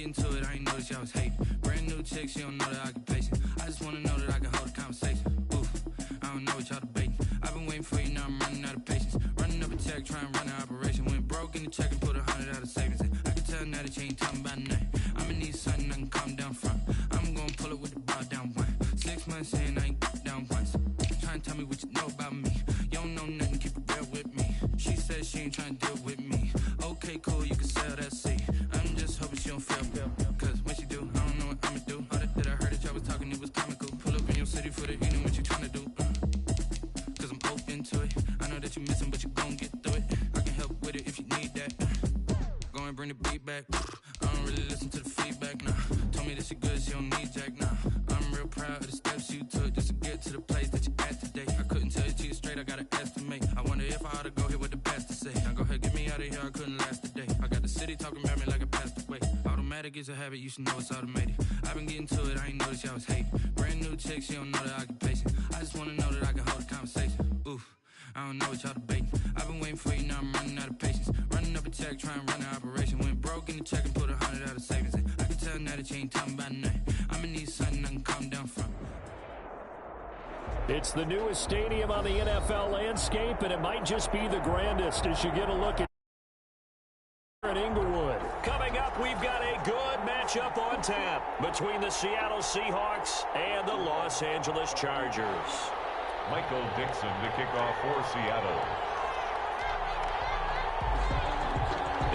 get into it, I ain't noticed y'all was hating. Brand new chick, she don't know the occupation. I just wanna know that I can hold a conversation. Oof, I don't know what y'all debating. I've been waiting for you, now I'm running out of patience. Running up a check, trying to run an operation. Went broke in the check and put 100 out of savings in. I can tell now that you ain't talking about nothing. I'ma need something I can calm down from. I'm gonna pull it with the bar down one. 6 months in, I ain't down once. Trying to tell me what you know about me. You don't know nothing, keep it real with me. She said she ain't trying to deal with me. Okay, cool, you can sell that seat. I'm just hoping she don't fail. Cause when she do, I don't know what I'ma do. All that I heard that y'all was talking, it was comical. Pull up in your city for the evening, what you trying to do? Cause I'm open to it. I know that you missing, but you gon' get through it. I can help with it if you need that. Go and bring the beat back. I don't really listen to the feedback, nah. Told me that she good, she don't need jack, nah. I'm real proud of the steps you took just to get to the place that you at today. I couldn't tell you to you straight, I gotta estimate. I wonder if I ought to go here with the pastor say. Now go ahead, get me out of here, I couldn't last a day. I got the city talking about me like I passed away. Automatic is a habit, you should know it's automated. I've been getting to it, I ain't noticed y'all was hating. Brand new chick, she don't know the occupation. I just wanna know that I can hold a conversation. Oof, I don't know what y'all debating. I've been waiting for you, now I'm running out of patience. Running up a check, trying to run an operation. Went broke in the check and put 100 out of savings in. I can tell now that you ain't talking about nothing. I'ma need something I can calm down from. It's the newest stadium on the NFL landscape, and it might just be the grandest as you get a look at Inglewood. Coming up, we've got a good matchup on tap between the Seattle Seahawks and the Los Angeles Chargers. Michael Dixon to kick off for Seattle.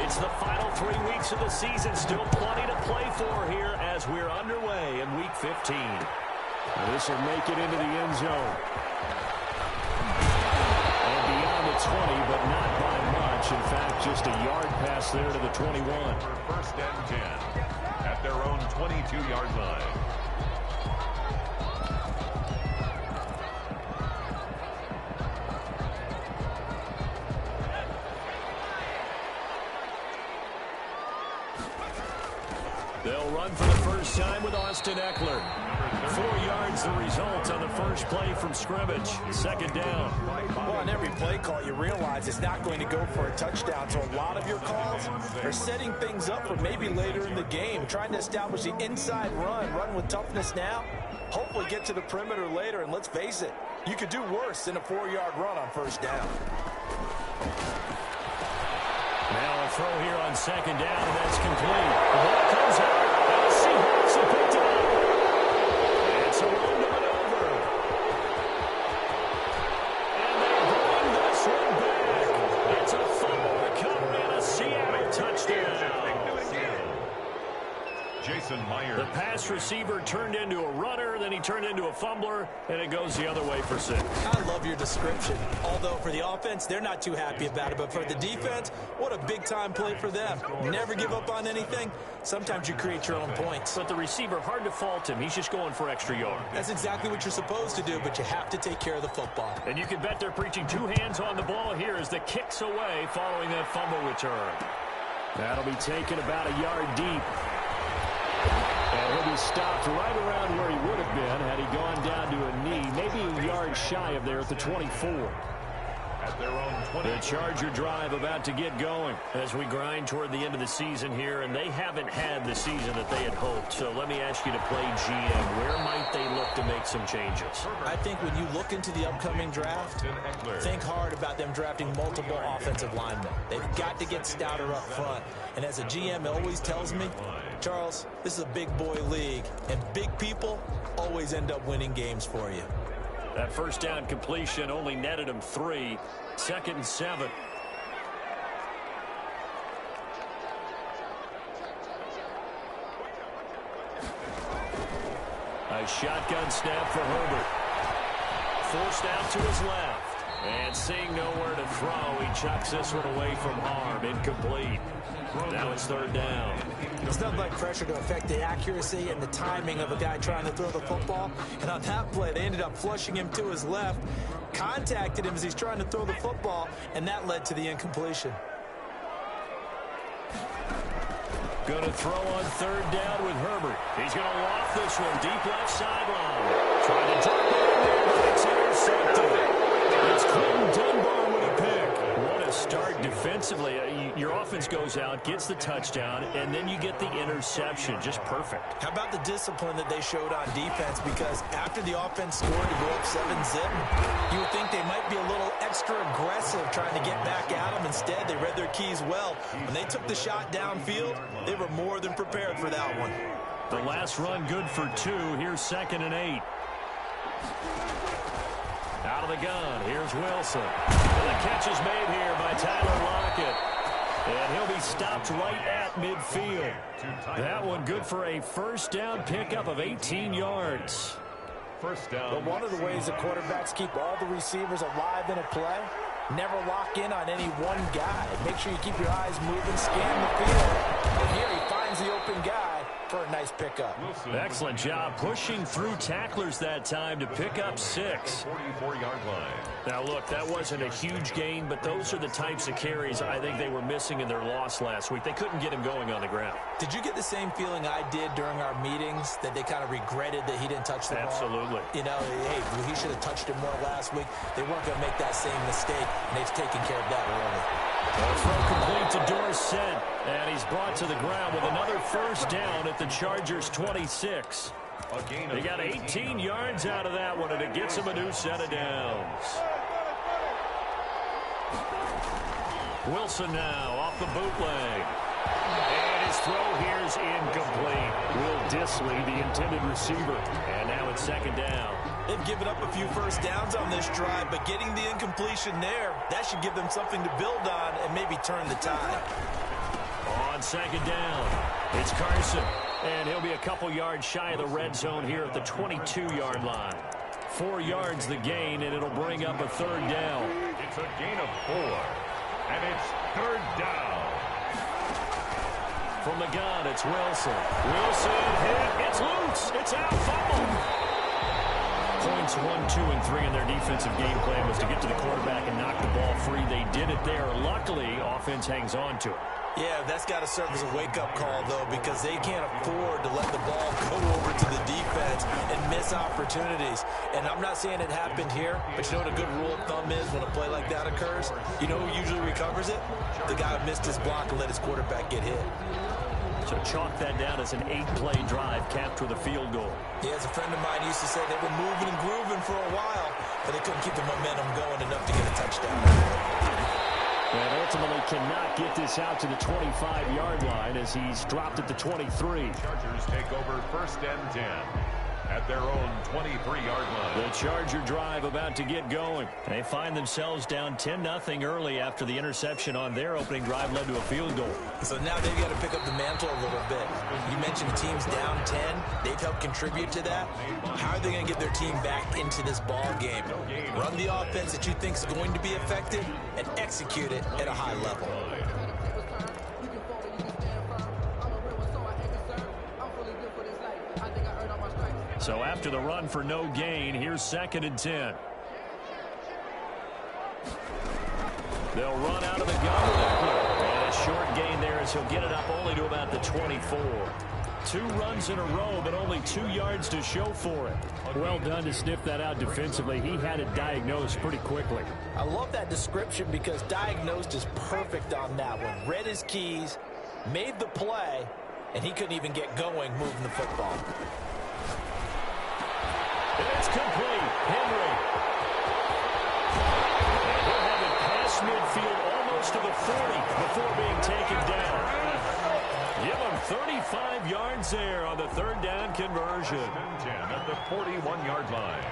It's the final 3 weeks of the season. Still plenty to play for here as we're underway in Week 15. This will make it into the end zone. And beyond the 20, but not by much. In fact, just a yard pass there to the 21. For first and 10 at their own 22-yard line. They'll run for the first time with Austin Eckler. 4 yards the result on the first play from scrimmage. Second down. Well, on every play call, you realize it's not going to go for a touchdown. So a lot of your calls are setting things up for maybe later in the game, trying to establish the inside run with toughness now. Hopefully get to the perimeter later, and let's face it, you could do worse than a 4-yard run on first down. Now a throw here on second down, and that's complete. The ball comes out, and the Seahawks have picked it up. It's a run to maneuver. And they bring this one back. It's a fumble recovery and a Seattle touchdown. Jason Myers. The pass receiver turned into a runner, then he turned into a fumbler, and it goes the other way for 6. I love your description. Although for the offense, they're not too happy about it. But for the defense, what a big-time play for them. Never give up on anything. Sometimes you create your own points. But the receiver, hard to fault him. He's just going for extra yard. That's exactly what you're supposed to do, but you have to take care of the football. And you can bet they're preaching 2 hands on the ball here as the kick's away following that fumble return. That'll be taken about a yard deep. And he'll be stopped right around where he would have been had he gone down to a knee, maybe a yard shy of there at the 24. At their own 20. The Charger drive about to get going as we grind toward the end of the season here, and they haven't had the season that they had hoped. So let me ask you to play GM. Where might they look to make some changes? I think when you look into the upcoming draft, think hard about them drafting multiple offensive linemen. They've got to get stouter up front. And as a GM always tells me, Charles, this is a big boy league, and big people always end up winning games for you. That first down completion only netted him 3. 2nd and 7. A shotgun snap for Herbert. Forced out to his left. And seeing nowhere to throw, he chucks this one away from harm. Incomplete. Now it's 3rd down. It's nothing like pressure to affect the accuracy and the timing of a guy trying to throw the football. And on that play, they ended up flushing him to his left, contacted him as he's trying to throw the football, and that led to the incompletion. Going to throw on 3rd down with Herbert. He's going to loft this one deep left sideline. Trying to drop it in there, but it's intercepted. It's Clinton Dunbar with a pick. What a start defensively. Your offense goes out, gets the touchdown, and then you get the interception. Just perfect. How about the discipline that they showed on defense? Because after the offense scored to go up 7-zip, you would think they might be a little extra aggressive trying to get back at them. Instead, they read their keys well. When they took the shot downfield, they were more than prepared for that one. The last run good for 2. Here's 2nd and 8. Out of the gun, here's Wilson. And the catch is made here by Tyler Lockett. And he'll be stopped right at midfield. That one good for a first down pickup of 18 yards. First down. But one of the ways the quarterbacks keep all the receivers alive in a play, never lock in on any one guy. Make sure you keep your eyes moving, scan the field. And here he finds the open guy for a nice pickup. Excellent job pushing through tacklers that time to pick up 6. 44-yard line. Now, look, that wasn't a huge gain, but those are the types of carries I think they were missing in their loss last week. They couldn't get him going on the ground. Did you get the same feeling I did during our meetings, that they kind of regretted that he didn't touch the ball? Absolutely. You know, hey, he should have touched it more last week. They weren't going to make that same mistake, and they've taken care of that early. Throw complete to Dorsett, and he's brought to the ground with another first down at the Chargers' 26. He got 18 yards out of that one, and it gets him a new set of downs. Wilson now off the bootleg. And his throw here is incomplete. Will Disley, the intended receiver. And now it's 2nd down. They've given up a few first downs on this drive, but getting the incompletion there, that should give them something to build on and maybe turn the tide. On 2nd down, it's Carson. And he'll be a couple yards shy of the red zone here at the 22-yard line. 4 yards the gain, and it'll bring up a 3rd down. It's a gain of 4, and it's 3rd down. From the gun, it's Wilson. Wilson hit. It's loose. It's out. Fumble. Points 1, 2, and 3 in their defensive game plan was to get to the quarterback and knock the ball free. They did it there. Luckily, offense hangs on to it. Yeah, that's got to serve as a wake-up call, though, because they can't afford to let the ball go over to the defense and miss opportunities. And I'm not saying it happened here, but you know what a good rule of thumb is when a play like that occurs? You know who usually recovers it? The guy who missed his block and let his quarterback get hit. So chalk that down as an 8-play drive capped with a field goal. Yeah, as a friend of mine used to say, they were moving and grooving for a while, but they couldn't keep the momentum going enough to get a touchdown. And ultimately cannot get this out to the 25-yard line as he's dropped at the 23. Chargers take over 1st and 10 at their own 23-yard line. The Charger drive about to get going. They find themselves down 10-0 early after the interception on their opening drive led to a field goal. So now they've got to pick up the mantle a little bit. You mentioned teams down 10. They've helped contribute to that. How are they going to get their team back into this ball game? Run the offense that you think is going to be effective and execute it at a high level. So after the run for no gain, here's 2nd and 10. They'll run out of the gun with Eckler. And a short gain there as he'll get it up only to about the 24. 2 runs in a row, but only 2 yards to show for it. Well done to sniff that out defensively. He had it diagnosed pretty quickly. I love that description because diagnosed is perfect on that one. Read his keys, made the play, and he couldn't even get going moving the football. It's complete. Henry. And he'll have it past midfield almost to the 40 before being taken down. Give him 35 yards there on the 3rd down conversion. 10 at the 41-yard line.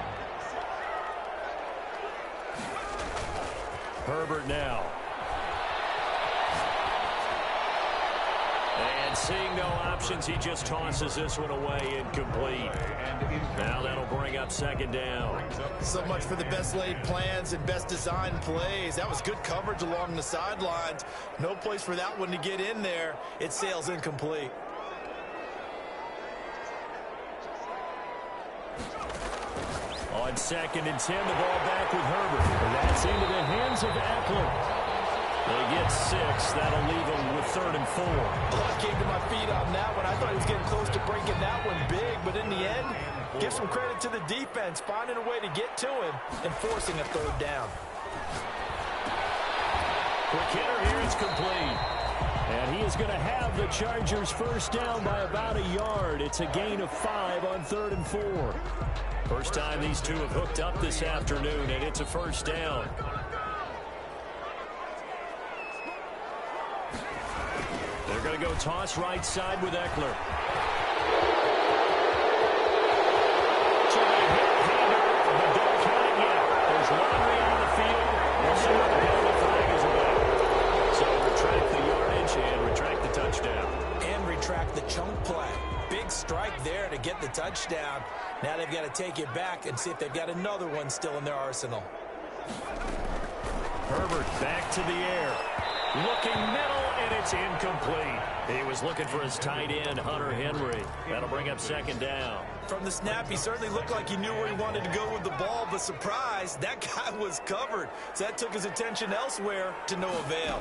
Herbert now. And seeing no options, he just tosses this one away incomplete. Now that'll bring up 2nd down. So much for the best laid plans and best designed plays. That was good coverage along the sidelines. No place for that one to get in there. It sails incomplete. On 2nd and 10, the ball back with Herbert. And that's into the hands of Eckler. They get 6. That'll leave them with 3rd and 4. I came to my feet on that one. I thought he was getting close to breaking that one big, but in the end, give some credit to the defense, finding a way to get to him and forcing a 3rd down. Quick hitter here, it's complete. And he is going to have the Chargers first down by about a yard. It's a gain of 5 on 3rd and 4. First time these two have hooked up this afternoon, and it's a first down. They're going to go toss right side with Eckler. There's laundry on the field. We'll see what the penalty flag is about. So retract the yardage and retract the touchdown. And retract the chunk play. Big strike there to get the touchdown. Now they've got to take it back and see if they've got another one still in their arsenal. Herbert back to the air. Looking middle, and it's incomplete. He was looking for his tight end, Hunter Henry. That'll bring up second down. From the snap, he certainly looked like he knew where he wanted to go with the ball, but surprise, that guy was covered. So that took his attention elsewhere to no avail.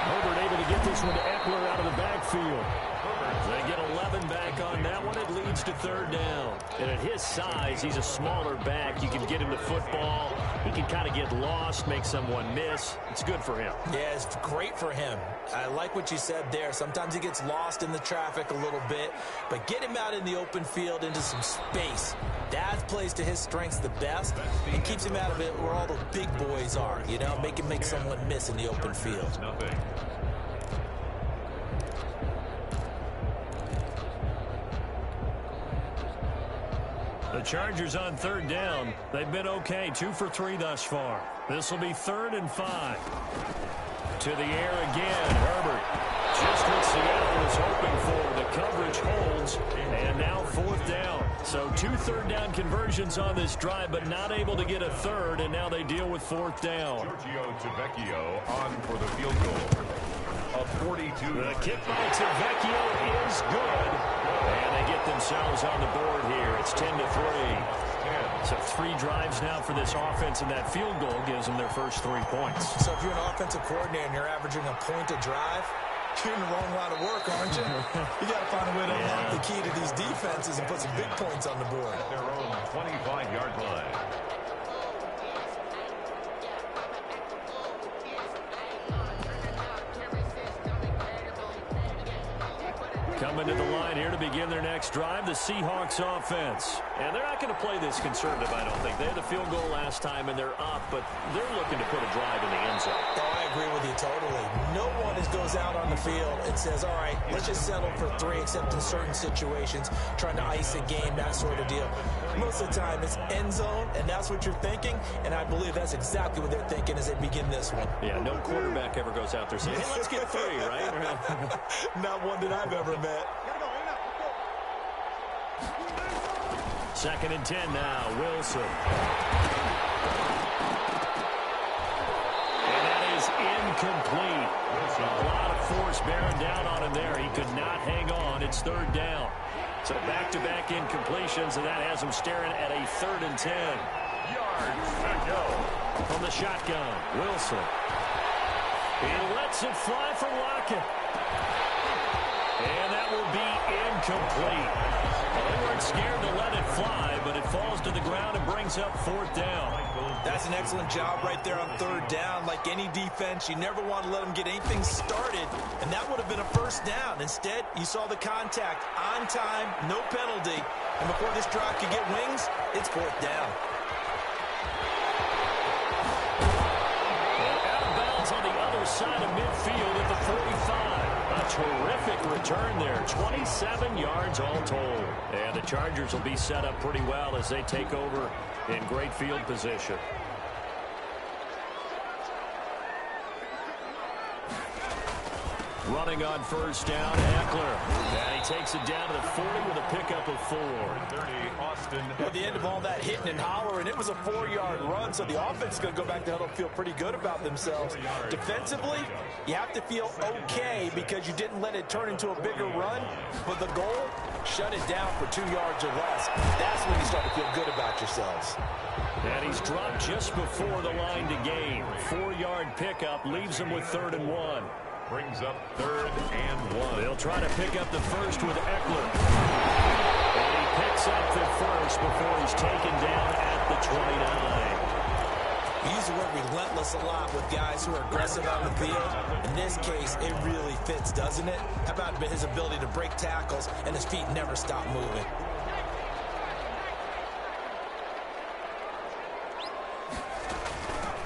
Herbert able to get this one to Eckler out of the backfield. They get 11 back on that one. It leads to 3rd down. And at his size, he's a smaller back. You can get him the football. He can kind of get lost, make someone miss. It's good for him. Yeah, it's great for him. I like what you said there. Sometimes he gets lost in the traffic a little bit, but get him out in the open field into some space. That plays to his strengths the best and keeps him out of it where all the big boys are, you know, make someone miss in the open field. Nothing. The Chargers on 3rd down. They've been okay, 2 for 3 thus far. This will be 3rd and 5. To the air again, Herbert. Just what Seattle was hoping for. The coverage holds, and now 4th down. So 2 3rd down conversions on this drive, but not able to get a 3rd, and now they deal with 4th down. Tavecchio on for the field goal. A 42. The kick by Tavecchio is good. And they get themselves on the board here. It's 10-3. So 3 drives now for this offense, and that field goal gives them their first 3 points. So if you're an offensive coordinator and you're averaging a point a drive, you're in the wrong line of work, aren't you? You got to find a way to unlock the key to these defenses and put some big points on the board. Their own 25-yard line. Coming to the line here to begin their next drive, the Seahawks offense. And they're not going to play this conservative, I don't think. They had the field goal last time, and they're up, but they're looking to put a drive in the end zone. Oh, I agree with you totally. No one goes out on the field and says, all right, let's just settle for 3, except in certain situations, trying to ice a game, that sort of deal. Most of the time, it's end zone, and that's what you're thinking, and I believe that's exactly what they're thinking as they begin this one. Yeah, no quarterback ever goes out there saying, hey, let's get 3, right? Not one that I've ever met. 2nd and 10 now, Wilson. And that is incomplete. A lot of force bearing down on him there. He could not hang on. It's 3rd down. So back-to-back incompletions, and that has him staring at a 3rd and 10. Yards to go. From the shotgun, Wilson. He lets it fly for Lockett. And that will be incomplete. Well, they weren't scared to let it fly, but it falls to the ground and brings up 4th down. That's an excellent job right there on 3rd down. Like any defense, you never want to let them get anything started, and that would have been a first down. Instead, you saw the contact on time, no penalty, and before this drive could get wings, it's 4th down. And out of bounds on the other side of midfield at the 45. A terrific return there, 27 yards all told. And the Chargers will be set up pretty well as they take over in great field position. Running on first down, Eckler. And he takes it down to the 40 with a pickup of 4. 30, Austin. At the end of all that hitting and hollering, it was a 4-yard run, so the offense is going to go back to huddle, feel pretty good about themselves. Defensively, you have to feel okay because you didn't let it turn into a bigger run, but the goal, shut it down for 2 yards or less. That's when you start to feel good about yourselves. And he's dropped just before the line to gain. 4-yard pickup leaves him with 3rd and 1. Brings up 3rd and 1. They'll try to pick up the first with Eckler. And he picks up the first before he's taken down at the 29. We use the word relentless a lot with guys who are aggressive on the field. In this case, it really fits, doesn't it? How about his ability to break tackles and his feet never stop moving?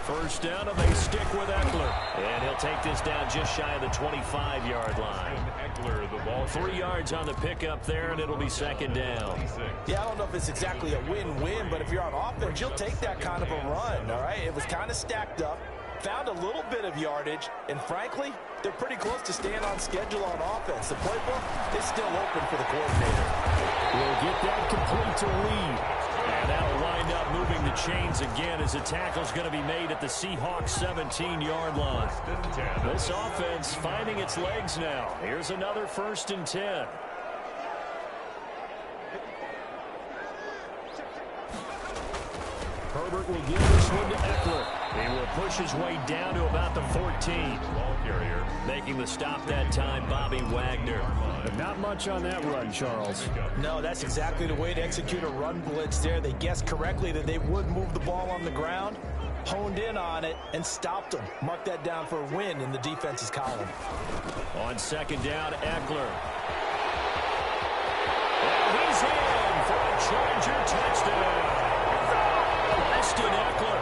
First down, and they stick with Eckler. And he'll take this down just shy of the 25-yard line. Eckler, the ball 3 yards on the pickup there, and it'll be second down. Yeah, I don't know if it's exactly a win-win, but if you're on offense, you'll take that kind of a run, all right? It was kind of stacked up, found a little bit of yardage, and frankly, they're pretty close to staying on schedule on offense. The playbook is still open for the coordinator. We'll get that complete to Lee. And that'll wind up moving the chains again as the tackle's going to be made at the Seahawks 17-yard line. This offense finding its legs now. Here's another 1st and 10. Herbert will give this one to Eckler. He will push his way down to about the 14. Making the stop that time, Bobby Wagner. But not much on that run, Charles. No, that's exactly the way to execute a run blitz there. They guessed correctly that they would move the ball on the ground, honed in on it, and stopped them. Mark that down for a win in the defense's column. On 2nd down, Eckler. And he's in for a Charger touchdown. Austin Eckler,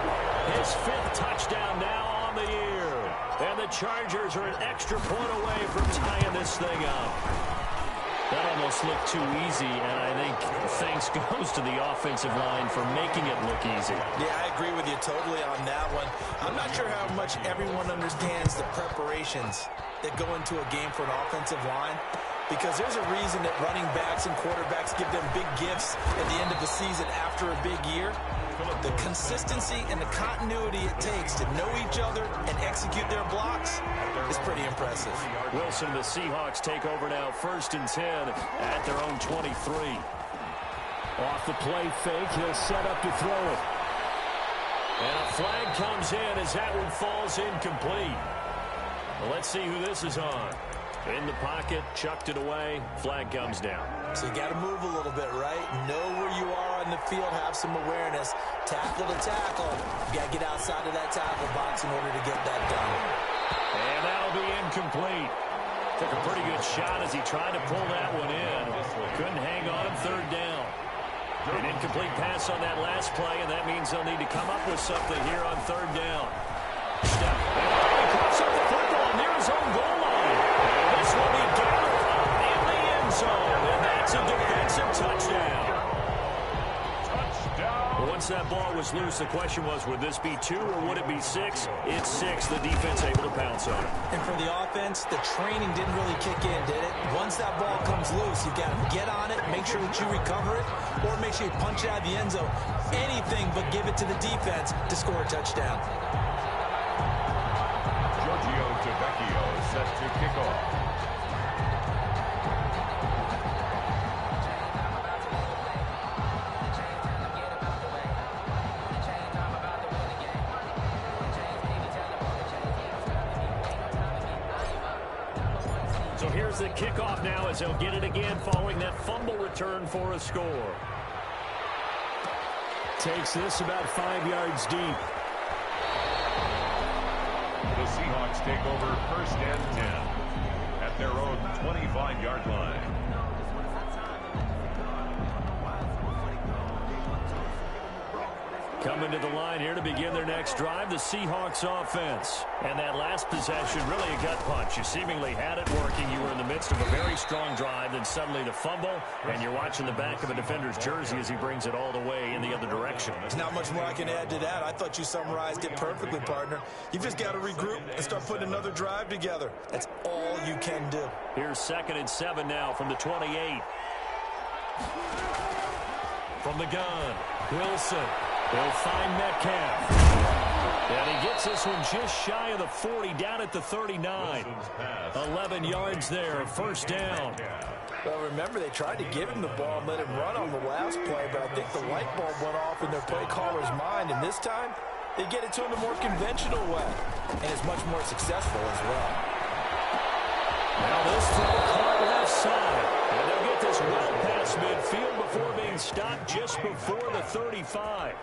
his 5th touchdown now on the year. And the Chargers are an extra point away from tying this thing up. That almost looked too easy, and I think thanks goes to the offensive line for making it look easy. Yeah, I agree with you totally on that one. I'm not sure how much everyone understands the preparations that go into a game for an offensive line, because there's a reason that running backs and quarterbacks give them big gifts at the end of the season after a big year. The consistency and the continuity it takes to know each other and execute their blocks is pretty impressive. Wilson and the Seahawks take over now, 1st and 10 at their own 23. Off the play fake, he'll set up to throw it. And a flag comes in as that one falls incomplete. Well, let's see who this is on. In the pocket, chucked it away, flag comes down. So you got to move a little bit, right? Know where you are on the field, have some awareness. Tackle to tackle. You got to get outside of that tackle box in order to get that done. And that'll be incomplete. Took a pretty good shot as he tried to pull that one in. Couldn't hang on him, 3rd down. An incomplete pass on that last play, and that means they'll need to come up with something here on 3rd down. Step. And he cuts up the football near his own goal line. This will be gathered up in the end zone, and that's a defensive touchdown. Well, once that ball was loose, the question was, would this be 2 or would it be 6? It's 6. The defense able to pounce on it. And for the offense, the training didn't really kick in, did it? Once that ball comes loose, you've got to get on it, make sure that you recover it, or make sure you punch it out of the end zone. Anything but give it to the defense to score a touchdown. Set to kick off. So here's the kickoff now as they'll get it again following that fumble return for a score. Takes this about 5 yards deep. The Seahawks take over 1st and 10 at their own 25-yard line. Coming to the line here to begin their next drive, the Seahawks offense. And that last possession, really a gut punch. You seemingly had it working. You were in the midst of a very strong drive, then suddenly the fumble, and you're watching the back of a defender's jersey as he brings it all the way in the other direction. There's not much more I can add to that. I thought you summarized it perfectly, partner. You've just got to regroup and start putting another drive together. That's all you can do. Here's 2nd and 7 now from the 28. From the gun, Wilson. They'll find Metcalf. And he gets this one just shy of the 40, down at the 39. 11 yards there, 1st down. Well, remember, they tried to give him the ball and let him run on the last play, but I think the light bulb went off in their play caller's mind, and this time, they get it to him the more conventional way, and it's much more successful as well. Now this throw caught left side, and they'll get this well past midfield before being stopped just before the 35.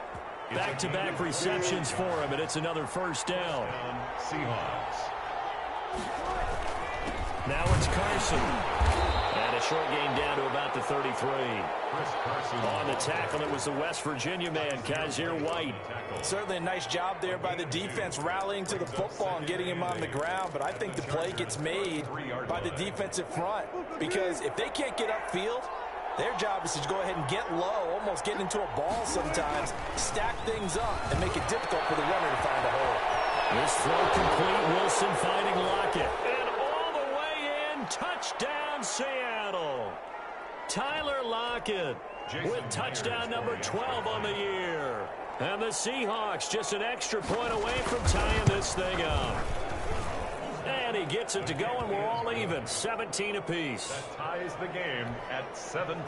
Back-to-back receptions for him, and it's another first down. Seahawks. Now it's Carson. And a short gain down to about the 33. On the tackle, it was the West Virginia man, Kaiser White. Certainly a nice job there by the defense rallying to the football and getting him on the ground, but I think the play gets made by the defensive front because if they can't get upfield, their job is to go ahead and get low, almost get into a ball sometimes, stack things up, and make it difficult for the runner to find a hole. This throw complete, Wilson finding Lockett. And all the way in, touchdown Seattle. Tyler Lockett with touchdown number 12 on the year. And the Seahawks just an extra point away from tying this thing up. And he gets it to go, and we're all even, 17 apiece. That ties the game at 17.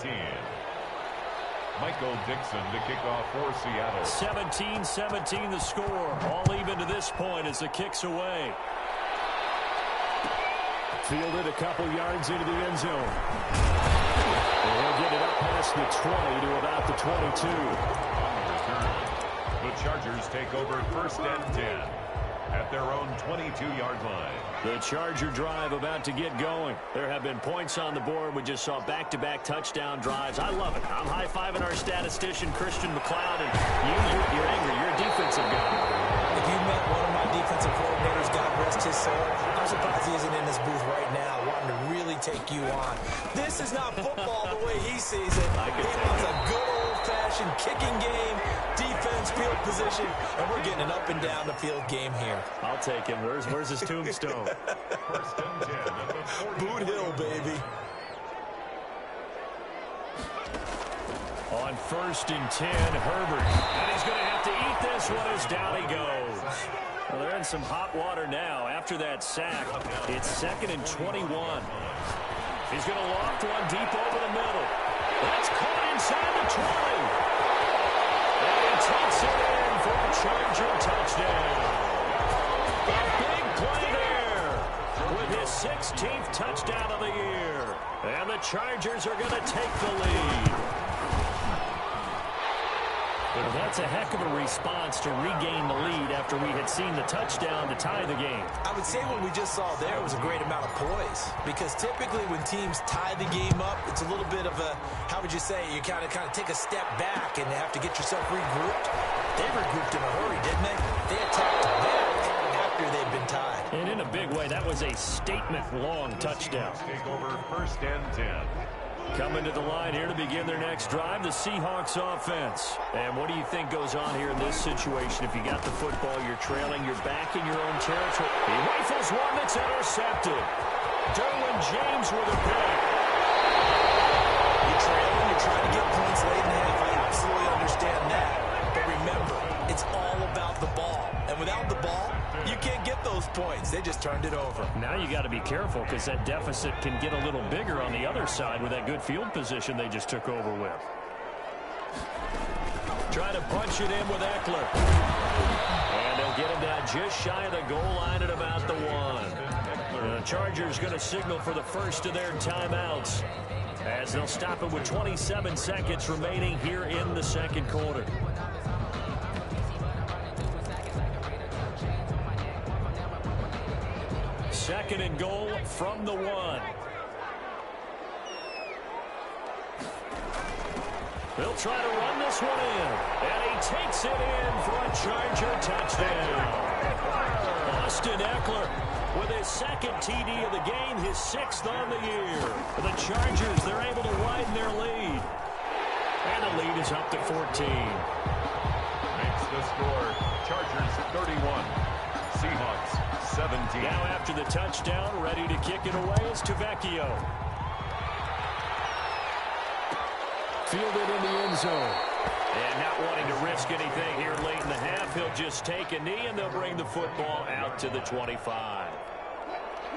Michael Dixon to kick off for Seattle. 17-17 the score. All even to this point as the kick's away. Fielded a couple yards into the end zone. And he'll get it up past the 20 to about the 22. The Chargers take over first and 10 at their own 22-yard line. The Charger drive about to get going. There have been points on the board. We just saw back-to-back touchdown drives. I love it. I'm high-fiving our statistician, Christian McLeod, and you're angry. You're a defensive guy. If you met one of my defensive coordinators, God rest his soul, I'm surprised he isn't in this booth right now wanting to really take you on. This is not football the way he sees it. He wants a good old-fashioned kicking game, defense, field position, and we're getting an up-and-down the field game here. I'll take him. Where's his tombstone? First and 10 at the 40. Boot Hill, baby. On first and 10, Herbert. And he's going to have to eat this one as down he goes. Well, they're in some hot water now after that sack. It's second and 21. He's going to loft one deep over the middle. That's caught inside the 20. And he takes it in for a Charger touchdown. A big play there with his 16th touchdown of the year. And the Chargers are going to take the lead. Well, that's a heck of a response to regain the lead after we had seen the touchdown to tie the game. I would say what we just saw there was a great amount of poise because typically when teams tie the game up, it's a little bit of a, how would you say, you kind of take a step back and have to get yourself regrouped. They regrouped in a hurry, didn't they? They attacked back after they'd been tied. And in a big way, that was a statement-long touchdown. Take over first and 10. Coming to the line here to begin their next drive, the Seahawks offense. And what do you think goes on here in this situation? If you got the football, you're trailing, you're back in your own territory. He rifles one that's intercepted. Derwin James with a pick. You're trailing, you're trying to get points late in the half. I absolutely understand that. But remember, it's all about the ball. And without the ball, you can't get those points. They just turned it over. Now you got to be careful because that deficit can get a little bigger on the other side with that good field position they just took over with. Try to punch it in with Eckler. And they'll get him down just shy of the goal line at about the 1. The Chargers going to signal for the first of their timeouts as they'll stop it with 27 seconds remaining here in the second quarter. Second and goal from the 1. They'll try to run this one in. And he takes it in for a Charger touchdown. Austin Eckler with his second TD of the game, his 6th on the year. For the Chargers, they're able to widen their lead. And the lead is up to 14. Makes the score. Chargers 31. Seahawks 17. Now after the touchdown, ready to kick it away is Tavecchio. Fielded in the end zone. And not wanting to risk anything here late in the half, he'll just take a knee and they'll bring the football out to the 25.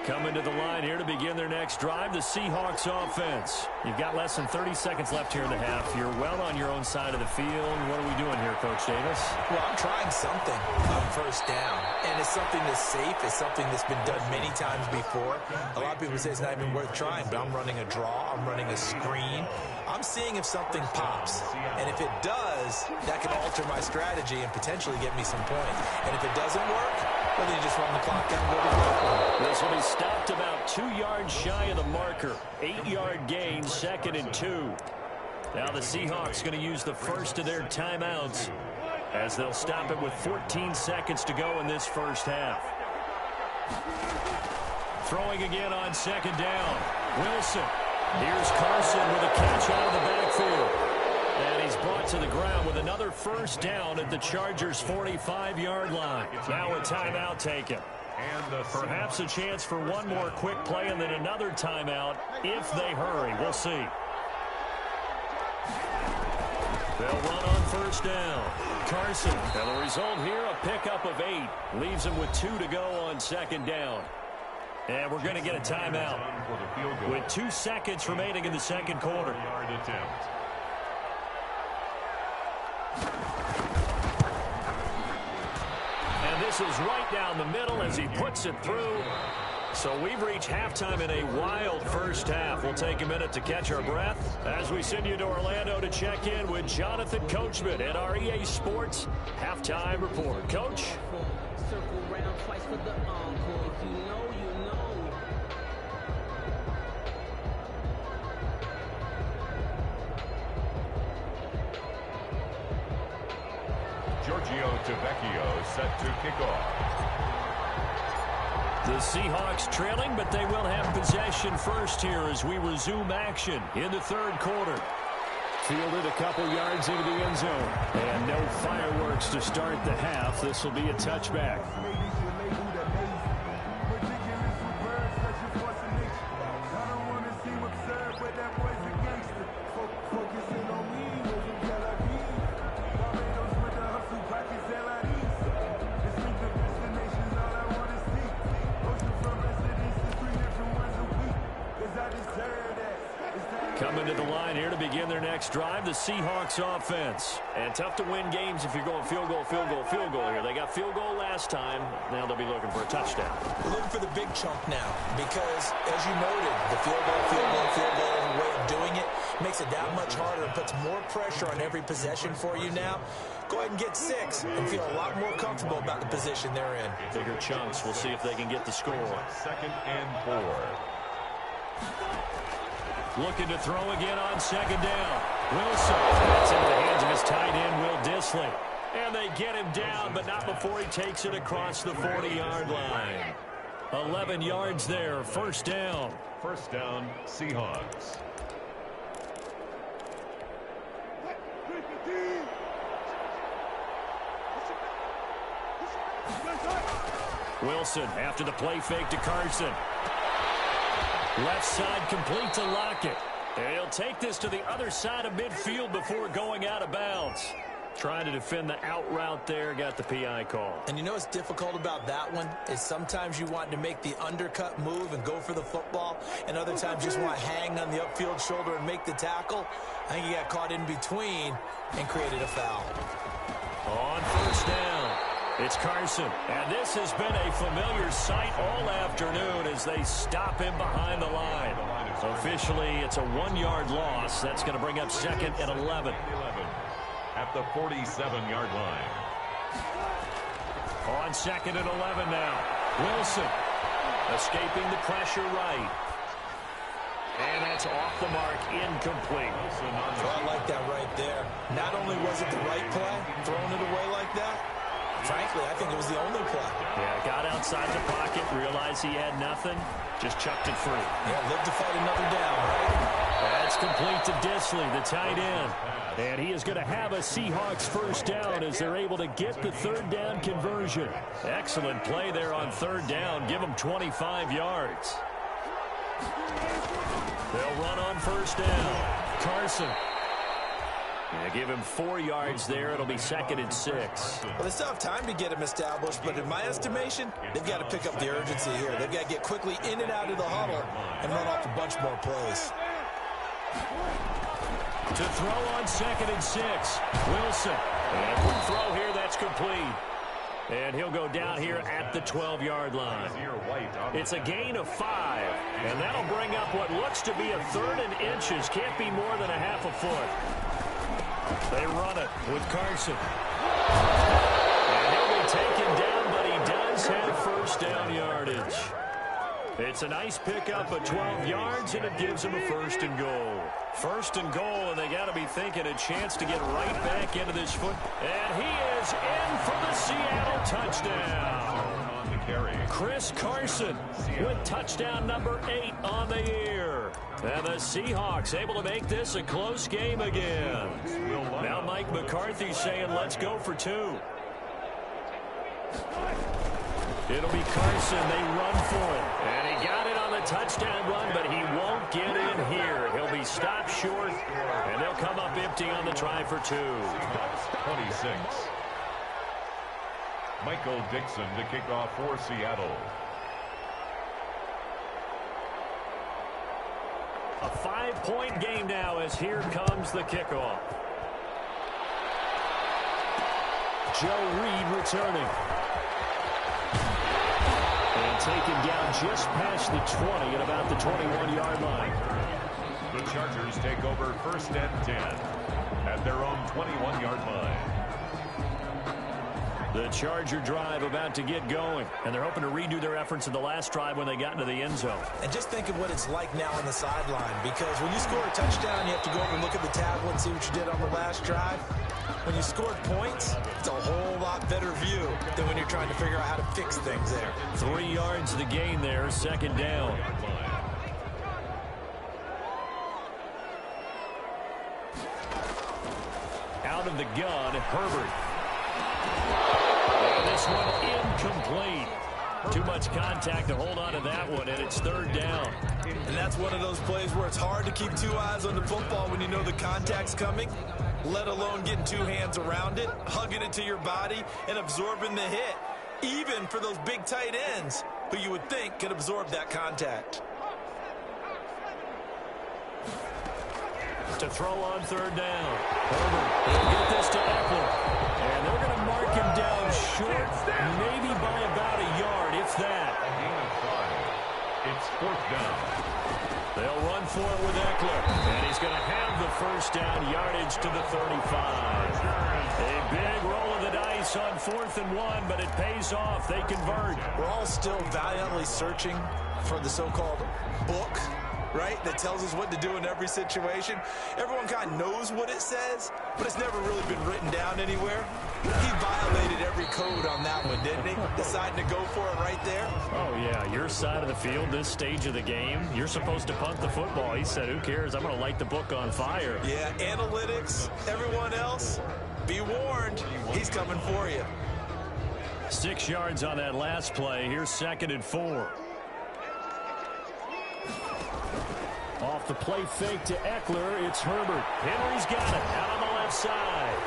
Coming to the line here to begin their next drive, the Seahawks offense. You've got less than 30 seconds left here in the half. You're well on your own side of the field. What are we doing here, Coach Davis? Well, I'm trying something on first down, and it's something that's safe. It's something that's been done many times before. A lot of people say it's not even worth trying, but I'm running a draw. I'm running a screen. I'm seeing if something pops, and if it does, that can alter my strategy and potentially get me some points. And if it doesn't work, well, then you just run the clock down and go to the This will be stopped about 2 yards shy of the marker. 8-yard gain, 2nd and 2. Now the Seahawks going to use the first of their timeouts as they'll stop it with 14 seconds to go in this first half. Throwing again on 2nd down. Wilson. Here's Carson with a catch out of the backfield. And he's brought to the ground with another first down at the Chargers' 45-yard line. Now a timeout taken. Perhaps a chance for one more quick play and then another timeout if they hurry. We'll see. They'll run on first down. Carson. And the result here, a pickup of 8. Leaves him with 2 to go on 2nd down. And we're going to get a timeout with 2 seconds remaining in the second quarter. And this is right down the middle as he puts it through. So we've reached halftime in a wild first half. We'll take a minute to catch our breath as we send you to Orlando to check in with Jonathan Coachman at our EA Sports Halftime Report. Coach? Circle round twice for the encore. If you know, you know. Giorgio Tavecchio set to kick off. The Seahawks trailing, but they will have possession first here as we resume action in the third quarter. Fielded a couple yards into the end zone. And no fireworks to start the half. This will be a touchback. Coming to the line here to begin their next drive, the Seahawks offense. And tough to win games if you're going field goal, field goal, field goal here. They got field goal last time. Now they'll be looking for a touchdown. We're looking for the big chunk now because, as you noted, the field goal way of doing it makes it that much harder and puts more pressure on every possession for you now. Go ahead and get 6 and feel a lot more comfortable about the position they're in. Bigger chunks. We'll see if they can get the score. 2nd and 4. Looking to throw again on 2nd down. Wilson. That's into the hands of his tight end, Will Dissly. And they get him down, but not before he takes it across the 40-yard line. 11 yards there, first down. First down, Seahawks. Wilson after the play fake to Carson. Left side complete to Lockett. And he'll take this to the other side of midfield before going out of bounds. Trying to defend the out route there, got the PI call. And you know what's difficult about that one is sometimes you want to make the undercut move and go for the football, and other times you just want to hang on the upfield shoulder and make the tackle. I think he got caught in between and created a foul. On first down, it's Carson. And this has been a familiar sight all afternoon as they stop him behind the line. Officially, it's a 1-yard loss. That's going to bring up 2nd and 11. At the 47-yard line. On 2nd and 11 now. Wilson escaping the pressure right. And that's off the mark, incomplete. So I like that right there. Not only was it the right play, throwing it away like that, frankly, I think it was the only play. Yeah, got outside the pocket, realized he had nothing, just chucked it free. Yeah, live to fight another down, right? That's complete to Dissly, the tight end. And he is going to have a Seahawks first down as they're able to get the third down conversion. Excellent play there on third down. Give them 25 yards. They'll run on first down. Carson. Yeah, give him 4 yards there. It'll be 2nd and 6. Well, they still have time to get him established, but in my estimation, they've got to pick up the urgency here. They've got to get quickly in and out of the huddle and run off a bunch more plays. To throw on 2nd and 6. Wilson. And quick throw here. That's complete. And he'll go down here at the 12-yard line. It's a gain of 5. And that'll bring up what looks to be a 3rd and inches. Can't be more than a half a foot. They run it with Carson. And he'll be taken down, but he does have 1st down yardage. It's a nice pickup of 12 yards, and it gives him a 1st and goal. 1st and goal, and they got to be thinking a chance to get right back into this foot. And he is in for the Seattle touchdown. On the carry. Chris Carson with touchdown number 8 on the year. And the Seahawks able to make this a close game again. Now Mike McCarthy saying, let's go for 2. It'll be Carson. They run for it. And he got it on the touchdown run, but he won't get in here. He'll be stopped short, and they'll come up empty on the try for 2. 26. Michael Dixon to kick off for Seattle. A 5-point game now as here comes the kickoff. Joe Reed returning. And taken down just past the 20 at about the 21-yard line. The Chargers take over 1st and 10 at their own 21-yard line. The Charger drive about to get going, and they're hoping to redo their efforts in the last drive when they got into the end zone. And just think of what it's like now on the sideline, because when you score a touchdown, you have to go over and look at the tablet and see what you did on the last drive. When you scored points, it's a whole lot better view than when you're trying to figure out how to fix things there. 3 yards to the gain there, 2nd down. Out of the gun, Herbert. And this one incomplete. Too much contact to hold on to that one, and it's 3rd down. And that's one of those plays where it's hard to keep 2 eyes on the football when you know the contact's coming, let alone getting 2 hands around it, hugging it to your body, and absorbing the hit, even for those big tight ends who you would think could absorb that contact. To throw on 3rd down. Herbert will get this to Eckler. And they're going to mark him down short, maybe by about a yard, if that. A gain of 5. It's 4th down. They'll run for it with Eckler. And he's going to have the 1st down yardage to the 35. A big roll of the dice on 4th and 1, but it pays off. They convert. We're all still valiantly searching for the so-called book, right, that tells us what to do in every situation. Everyone kind of knows what it says, but it's never really been written down anywhere. He violated every code on that one, didn't he? Deciding to go for it right there. Oh, yeah, your side of the field, this stage of the game, you're supposed to punt the football. He said, who cares? I'm going to light the book on fire. Yeah, analytics, everyone else, be warned, he's coming for you. 6 yards on that last play. Here's 2nd and 4. Off the play fake to Eckler, it's Herbert. Henry's got it out on the left side.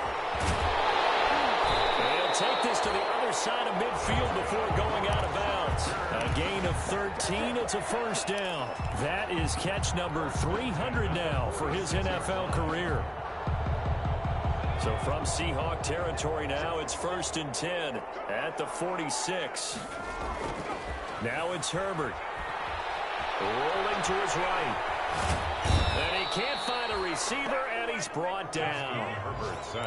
They'll take this to the other side of midfield before going out of bounds. A gain of 13, it's a 1st down. That is catch number 300 now for his NFL career. So from Seahawk territory now, it's 1st and 10 at the 46. Now it's Herbert. Rolling to his right. And he can't find a receiver, and he's brought down.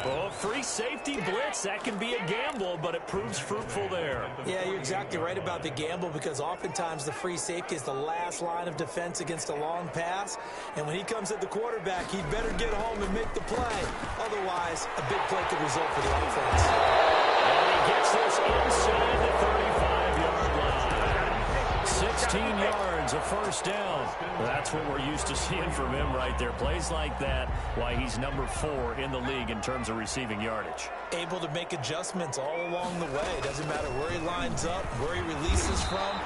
Oh, free safety blitz, that can be a gamble, but it proves fruitful there. Yeah, you're exactly right about the gamble, because oftentimes the free safety is the last line of defense against a long pass. And when he comes at the quarterback, he'd better get home and make the play. Otherwise, a big play could result for the offense. And he gets this inside the 35-yard line. 16 yards, a 1st down. That's what we're used to seeing from him right there. Plays like that, why he's number 4 in the league in terms of receiving yardage. Able to make adjustments all along the way. Doesn't matter where he lines up, where he releases from.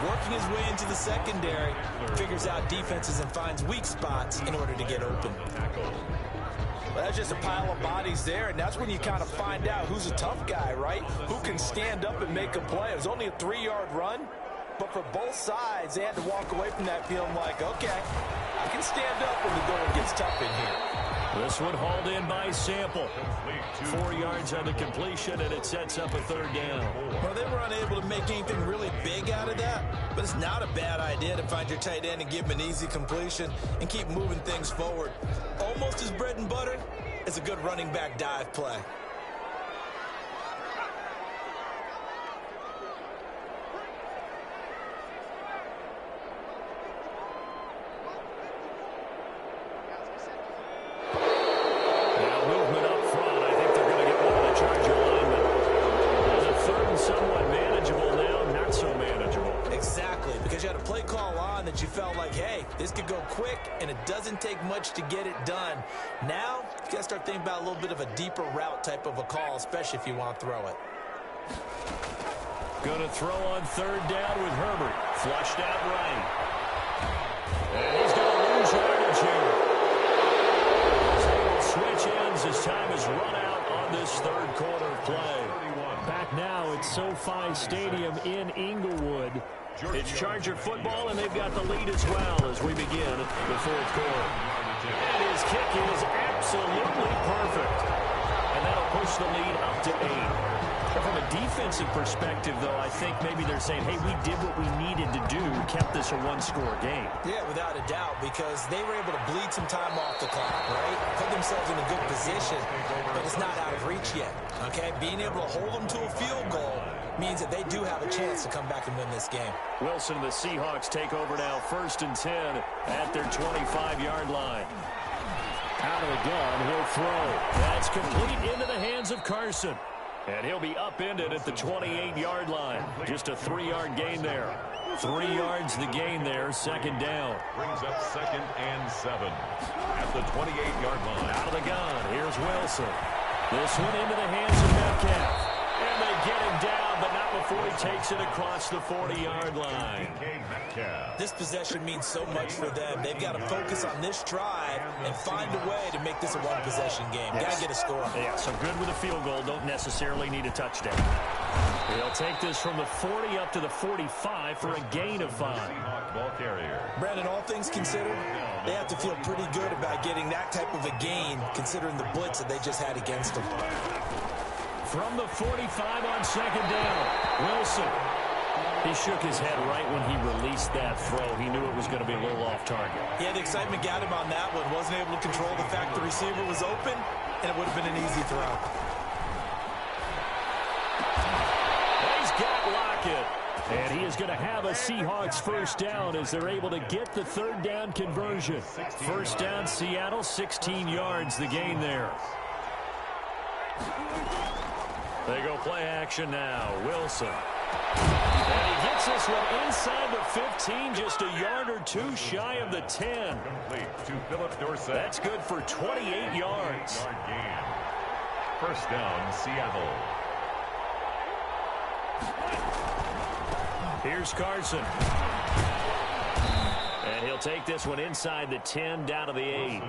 Working his way into the secondary, figures out defenses and finds weak spots in order to get open. Well, that's just a pile of bodies there, and that's when you kind of find out who's a tough guy, right? Who can stand up and make a play. It was only a 3-yard run, but for both sides, they had to walk away from that feeling like, okay, I can stand up when the going gets tough in here. This one hauled in by Sample. 4 yards on the completion, and it sets up a 3rd down. Well, they were unable to make anything really big out of that, but it's not a bad idea to find your tight end and give him an easy completion and keep moving things forward. Almost as bread and butter as a good running back dive play. You felt like, hey, this could go quick, and it doesn't take much to get it done. Now, you got to start thinking about a little bit of a deeper route type of a call, especially if you want to throw it. Going to throw on 3rd down with Herbert. Flushed out right. And he's going to lose yardage here. Switch ends as time is run out on this 3rd quarter play. Back now at SoFi Stadium in Inglewood. It's Charger football, and they've got the lead as well as we begin the 4th quarter. And his kick is absolutely perfect. And that'll push the lead up to 8. From a defensive perspective, though, I think maybe they're saying, hey, we did what we needed to do, kept this a 1-score game. Yeah, without a doubt, because they were able to bleed some time off the clock, right? Put themselves in a good position, but it's not out of reach yet, okay? Being able to hold them to a field goal means that they do have a chance to come back and win this game. Wilson and the Seahawks take over now, 1st and 10 at their 25-yard line. Out of the gun, he'll throw. That's complete into the hands of Carson. And he'll be upended at the 28-yard line. Just a 3-yard gain there. 3 yards the gain there, 2nd down. Brings up 2nd and 7 at the 28-yard line. Out of the gun, here's Wilson. This one into the hands of Metcalf. And they get him down, but not before he takes it across the 40-yard line. This possession means so much for them. They've got to focus on this drive and find a way to make this a 1-possession game. Got to get a score. Yeah, so good with a field goal. Don't necessarily need a touchdown. They'll take this from the 40 up to the 45 for a gain of 5. Ball carrier. Brandon, all things considered, they have to feel pretty good about getting that type of a gain, considering the blitz that they just had against them. From the 45 on 2nd down, Wilson. He shook his head right when he released that throw. He knew it was going to be a little off target. Yeah, the excitement got him on that one. Wasn't able to control the fact the receiver was open, and it would have been an easy throw. He's got Lockett. And he is going to have a Seahawks 1st down as they're able to get the 3rd down conversion. 1st down, Seattle, 16 yards the gain there. They go play action now. Wilson. And he gets this one inside the 15, just a yard or 2 shy of the 10. Complete to Philip Dorsett. That's good for 28 yards. 1-yard gain. 1st down, Seattle. Here's Carson. And he'll take this one inside the 10, down to the 8.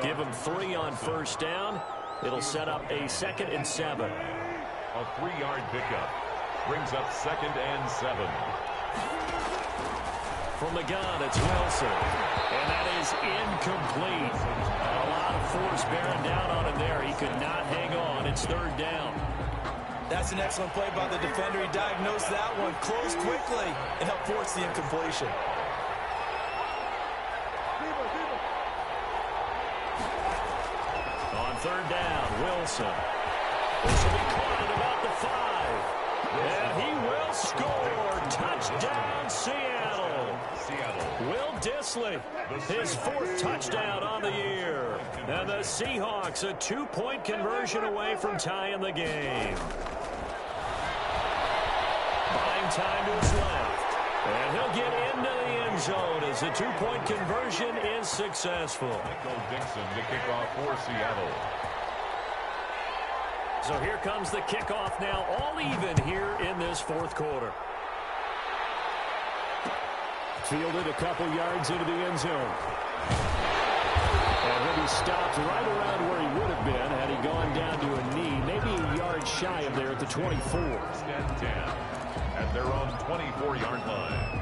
Give him 3 on 1st down. It'll set up a 2nd and 7. A 3-yard pickup. Brings up 2nd and 7. From the gun, it's Wilson. And that is incomplete. A lot of force bearing down on him there. He could not hang on. It's 3rd down. That's an excellent play by the defender. He diagnosed that one, closed quickly, and helped force the incompletion. On 3rd down, Wilson. This will be caught at about the 5. And he will score. Touchdown, Seattle. Will Dissly, his 4th touchdown on the year. And the Seahawks a 2-point conversion away from tying the game. Buying time to his left. And he'll get into the end zone as the 2-point conversion is successful. Michael Dixon to kick off for Seattle. So here comes the kickoff now, all even here in this 4th quarter. Fielded a couple yards into the end zone. And he'll be stopped right around where he would have been had he gone down to a knee, maybe a yard shy of there at the 24. First and 10 at their own 24-yard line.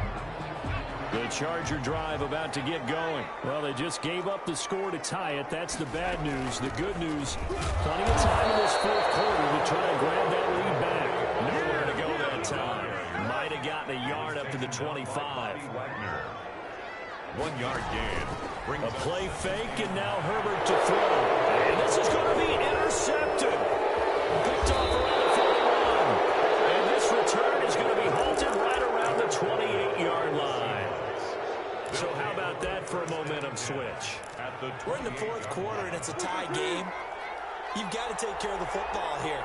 The Charger drive about to get going. Well, they just gave up the score to tie it. That's the bad news. The good news, plenty of time in this fourth quarter to try to grab that lead back. Nowhere to go that time. Might have gotten a yard up to the 25. 1 yard gain. A play fake, and now Herbert to throw. And this is going to be intercepted. Picked off around the 41. And this return is going to be halted right around the 28-yard line. So how about that for a momentum switch? We're in the fourth quarter, and it's a tie game. You've got to take care of the football here.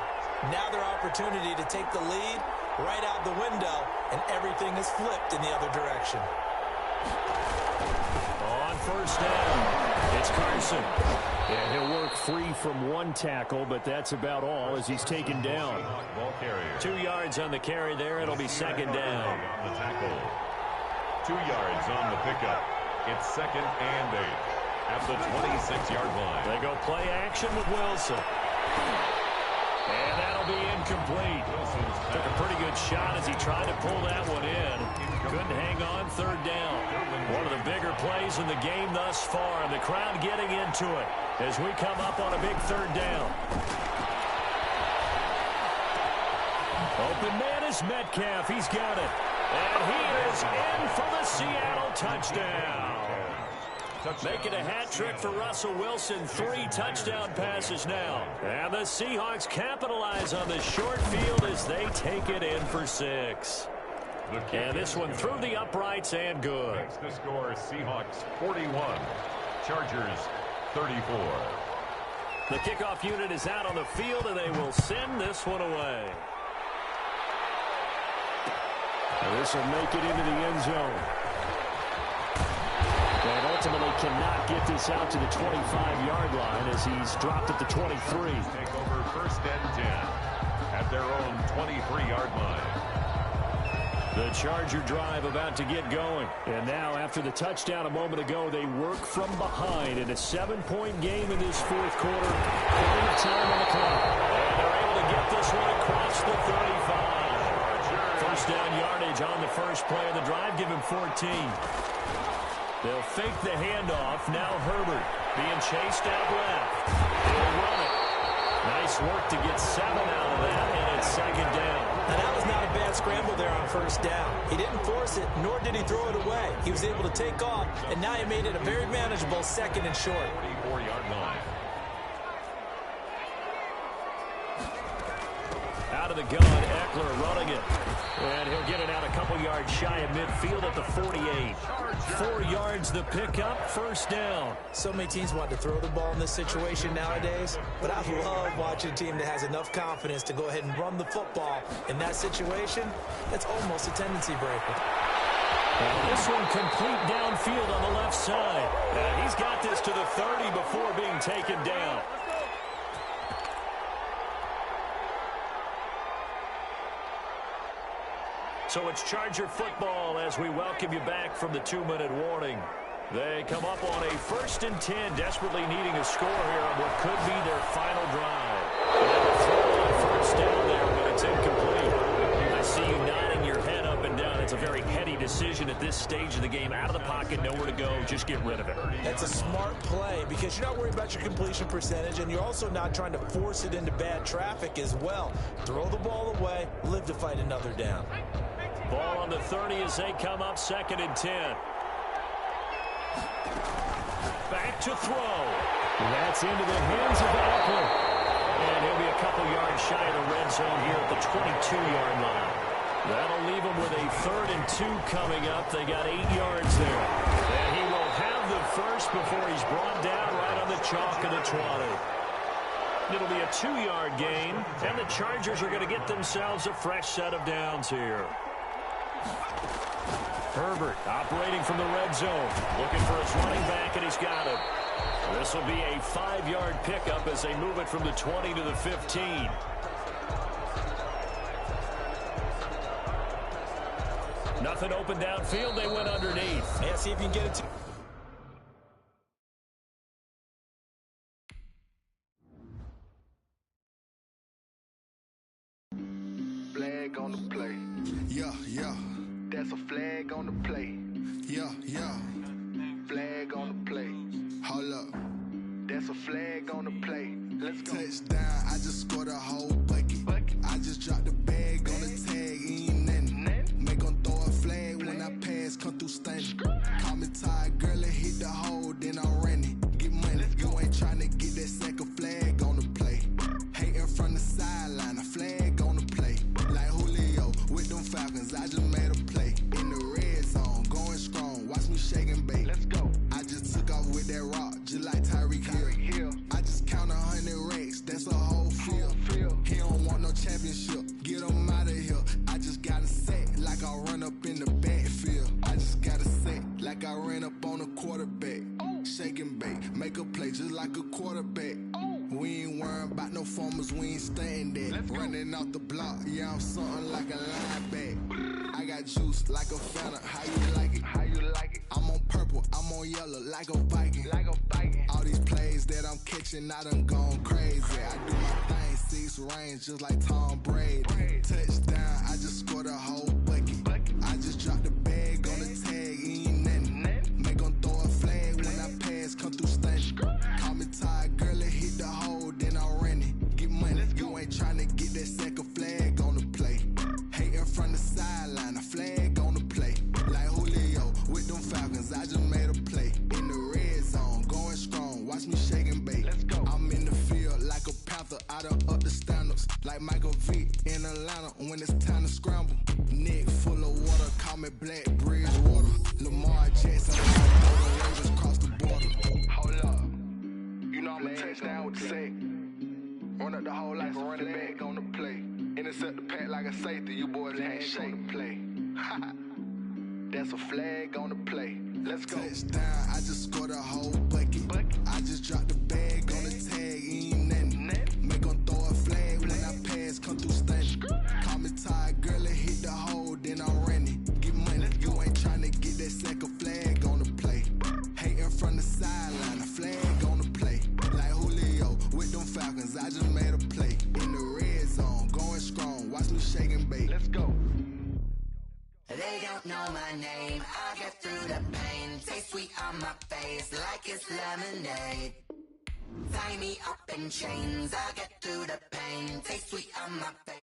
Now their opportunity to take the lead right out the window, and everything is flipped in the other direction. On first down, it's Carson. And he'll work free from one tackle, but that's about all as he's taken down. 2 yards on the carry there. It'll be second down. On the tackle. 2 yards on the pickup. It's second and 8 at the 26-yard line. They go play action with Wilson. And that'll be incomplete. Took a pretty good shot as he tried to pull that one in. Couldn't hang on third down. One of the bigger plays in the game thus far, and the crowd getting into it as we come up on a big third down. Open man is Metcalf. He's got it. And he is in for the Seattle touchdown. Making a hat trick for Russell Wilson. 3 touchdown passes now. And the Seahawks capitalize on the short field as they take it in for 6. And this one through the uprights and good. Makes the score Seahawks 41, Chargers 34. The kickoff unit is out on the field, and they will send this one away. And this will make it into the end zone. And ultimately cannot get this out to the 25-yard line as he's dropped at the 23. Take over first and 10 at their own 23-yard line. The Charger drive about to get going. And now after the touchdown a moment ago, they work from behind in a 7-point game in this fourth quarter. Plenty of time on the clock. And they're able to get this one across the 35. First down yardage on the first play of the drive. Give him 14. They'll fake the handoff. Now Herbert being chased out left. They'll run it. Nice work to get 7 out of that, and it's second down. Now, that was not a bad scramble there on first down. He didn't force it, nor did he throw it away. He was able to take off, and now he made it a very manageable second and short. 44-yard line. Out of the gun, Eckler running it. And he'll get it out a couple yards shy of midfield at the 48. 4 yards the pickup, first down. So many teams want to throw the ball in this situation nowadays, but I love watching a team that has enough confidence to go ahead and run the football. In that situation, that's almost a tendency breaker. And this one complete downfield on the left side. And he's got this to the 30 before being taken down. So it's Charger football as we welcome you back from the 2-minute warning. They come up on a 1st and 10, desperately needing a score here on what could be their final drive. And a throw on first down there, but it's incomplete. I see you nodding your head up and down. It's a very heady decision at this stage of the game. Out of the pocket, nowhere to go. Just get rid of it. That's a smart play because you're not worried about your completion percentage, and you're also not trying to force it into bad traffic as well. Throw the ball away, live to fight another down. Ball on the 30 as they come up 2nd and 10. Back to throw. That's into the hands of Eckler. And he'll be a couple yards shy of the red zone here at the 22-yard line. That'll leave him with a 3rd and 2 coming up. They got 8 yards there. And he will have the first before he's brought down right on the chalk of the 20. It'll be a 2-yard gain, and the Chargers are going to get themselves a fresh set of downs here. Herbert operating from the red zone, looking for his running back, and he's got it. This will be a 5-yard pickup as they move it from the 20 to the 15. Nothing open downfield. They went underneath. Yeah, see if you can get it to on the play. Yeah, yeah. That's a flag on the play. Yeah, yeah. Flag on the play. Hold up. That's a flag on the play. Let's go. Touchdown, I just scored a whole bucket. I just dropped the bag on the tag, ain't nothing. Make 'em throw a flag when I pass, come through stunning. Call me tired, girl, and hit the hole, then I'm running. Get money, you ain't tryna get that second flag on the play. Hating from the sideline, a flag on the play. Like Julio with them Falcons, I just made a play. In the red zone, going strong, watch me shake and bake. Let's go. I just took off with that rock, just like Tyreek Hill. I just count 100 racks, that's a whole field. He don't want no championship, get him out of here. I just got a set like I run up in the backfield. I just got a set like I ran up on a quarterback. Shake and bake, make a play just like a quarterback. We ain't worrying about no formers, we ain't staying there. Running off the block, yeah, I'm something like a linebacker. I got juice like a Fanta, how you like it? How you like it? I'm on purple, I'm on yellow like a Viking. Like a Viking. All these plays that I'm catching, I done gone crazy. I do my thing, 6 range just like Tom Brady. Touchdown, I just scored a whole bucket. I just dropped the bag on the tag, ain't nothing. Make 'em throw a flag when I pass, come through stunning. Call me tired, girl, and hit the hole, then I'm running. Get money, you ain't tryna get that second flag on the play. Hating from the sideline, a flag on the play. Like Julio with them Falcons, I just made a play. In the red zone, going strong, watch me shake and bake. Let's go. I'm in the field like a Panther, I done up the standards. Like Michael Vick in Atlanta when it's time to scramble. Neck full of water, call me Black Bridgewater. Lamar Jackson, the Ravens cross the border. Hold up. You know I'm a touchdown with the sack. Run up the hole like a running back on the play. Intercept the pack like a safety. You boys ain't shake the play. That's a flag on the play. Let's go. Touchdown, I just scored a whole bucket. I just dropped the bag on the tag, ain't nothing. Make 'em throw a flag when I pass, come through stunning. Call me tired, girl, and hit the hole, then I'm running. Get money, you ain't tryna get that second flag on the play. Hating from the sideline, a flag on the play. Like Julio with them Falcons, I just made a play. In the red zone, going strong, watch me shake and bake. Let's go. They don't know my name, I get through the pain. Taste sweet on my face like it's lemonade. Tie me up in chains, I get through the pain. Taste sweet on my face.